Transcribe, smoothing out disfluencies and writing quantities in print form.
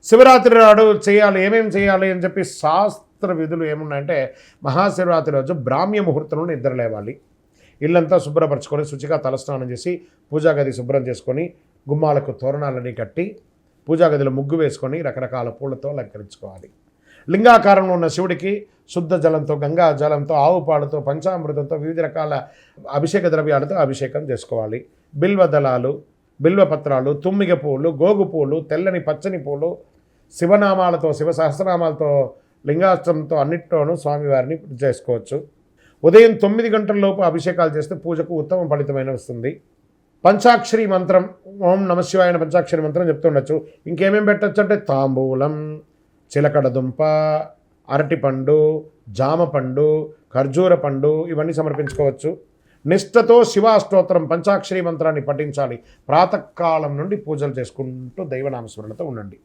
శివరాత్రి నాడు చేయాలి, ఏమేమి చేయాలి అని చెప్పి శాస్త్ర విధులు ఏమున్నాయంటే, మహాశివరాత్రి రోజు బ్రాహ్మ్య ముహూర్తంలో నిద్ర లేవాలి. ఇల్లంతా శుభ్రపరచుకొని శుచిగా తలస్నానం చేసి పూజా గది శుభ్రం చేసుకొని గుమ్మాలకు తోరణాలని కట్టి పూజా గదిలో ముగ్గు వేసుకొని రకరకాల పూలతో అలంకరించుకోవాలి. లింగాకారంలో ఉన్న శివుడికి శుద్ధ జలంతో, గంగా జలంతో, ఆవు పాలతో, పంచామృతంతో, వివిధ రకాల అభిషేక ద్రవ్యాలతో అభిషేకం చేసుకోవాలి. బిల్వదళాలు, బిల్వపత్రాలు, తుమ్మిగ పూలు, గోగు పూలు, తెల్లని పచ్చని పూలు, శివనామాలతో, శివ సహస్రనామాలతో, లింగాష్టంతో అన్నిట్లోనూ స్వామివారిని చేసుకోవచ్చు. ఉదయం 9 గంటలలోపు అభిషేకాలు చేస్తే పూజకు ఉత్తమ ఫలితమైన వస్తుంది. పంచాక్షరి మంత్రం, ఓం నమశివాయ పంచాక్షరి మంత్రం చెప్తుండొచ్చు. ఇంకేమేమి పెట్టచ్చు అంటే తాంబూలం, చిలకడ దుంప, అరటిపండు, జామ పండు, ఖర్జూర పండు ఇవన్నీ సమర్పించుకోవచ్చు. నిష్ఠతో శివాష్టోత్తరం పంచాక్షరి మంత్రాన్ని పఠించాలి. ప్రాతకాలం నుండి పూజలు చేసుకుంటూ దైవనామస్మరణతో ఉండండి.